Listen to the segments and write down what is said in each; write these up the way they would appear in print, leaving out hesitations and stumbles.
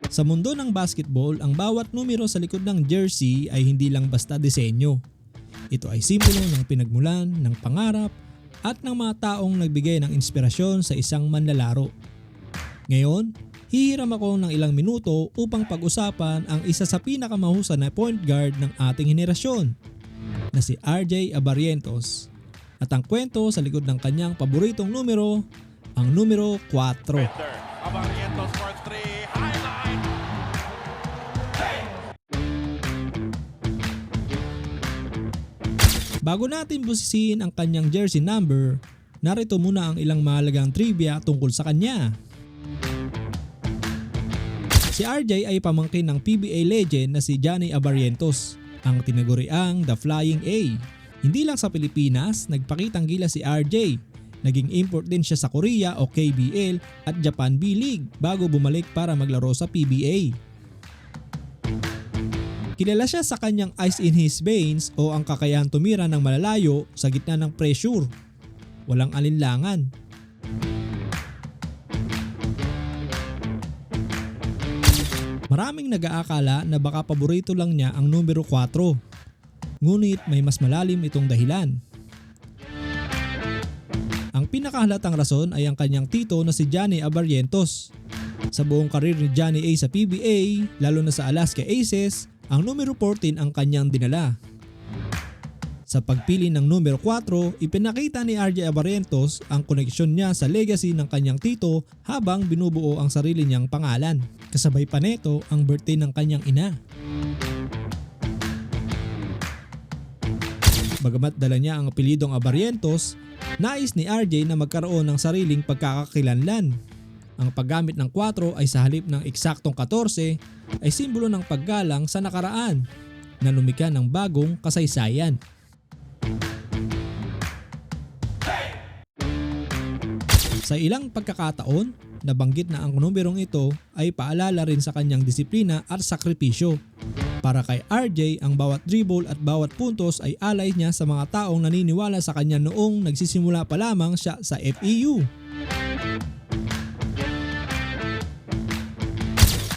Sa mundo ng basketball, ang bawat numero sa likod ng jersey ay hindi lang basta disenyo. Ito ay simbolo ng pinagmulan, ng pangarap, at ng mga taong nagbigay ng inspirasyon sa isang manlalaro. Ngayon, hihiram ako ng ilang minuto upang pag-usapan ang isa sa pinakamahusay na point guard ng ating henerasyon, na si RJ Abarrientos. At ang kwento sa likod ng kanyang paboritong numero, ang numero 4. Abarrientos for 3, highline. Bago natin busisiin ang kanyang jersey number, narito muna ang ilang mahalagang trivia tungkol sa kanya. Si RJ ay pamangkin ng PBA legend na si Johnny Abarrientos, ang tinaguriang The Flying A. Hindi lang sa Pilipinas, nagpakitang gilas si RJ. Naging import din siya sa Korea o KBL at Japan B-League bago bumalik para maglaro sa PBA. Kilala siya sa kanyang ice in his veins o ang kakayahan tumira ng malalayo sa gitna ng pressure. Walang alinlangan. Maraming nag-aakala na baka paborito lang niya ang numero 4. Ngunit may mas malalim itong dahilan. Ang pinakahalatang rason ay ang kanyang tito na si Johnny Abarrientos. Sa buong karir ni Johnny A sa PBA, lalo na sa Alaska Aces, ang numero 14 ang kanyang dinala. Sa pagpili ng numero 4, ipinakita ni RJ Abarrientos ang koneksyon niya sa legacy ng kanyang tito habang binubuo ang sarili niyang pangalan. Kasabay pa nito ang birthday ng kanyang ina. Bagamat dala niya ang apelyidong Abarrientos, nais ni RJ na magkaroon ng sariling pagkakakilanlan. Ang paggamit ng 4 ay sa halip ng eksaktong 14 ay simbolo ng paggalang sa nakaraan na lumikha ng bagong kasaysayan. Sa ilang pagkakataon, nabanggit na ang numerong ito ay paalala rin sa kanyang disiplina at sakripisyo. Para kay RJ, ang bawat dribble at bawat puntos ay alay niya sa mga taong naniniwala sa kanya noong nagsisimula pa lamang siya sa FEU.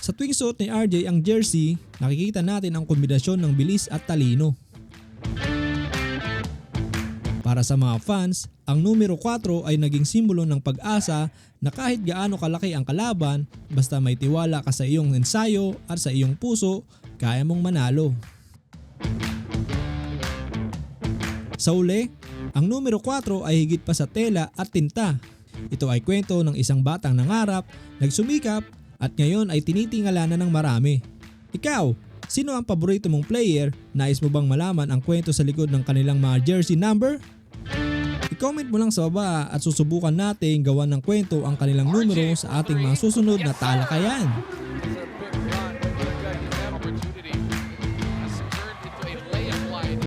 Sa tuwing suot ni RJ ang jersey, nakikita natin ang kombinasyon ng bilis at talino. Para sa mga fans, ang numero 4 ay naging simbolo ng pag-asa na kahit gaano kalaki ang kalaban, basta may tiwala ka sa iyong ensayo at sa iyong puso, kaya mong manalo. Sa uli, ang numero 4 ay higit pa sa tela at tinta. Ito ay kwento ng isang batang nangarap, nagsumikap, at ngayon ay tinitingala na ng marami. Ikaw, sino ang paborito mong player? Nais mo bang malaman ang kwento sa likod ng kanilang mga jersey number? I-comment mo lang sa baba at susubukan natin gawan ng kwento ang kanilang numero sa ating mga susunod na talakayan.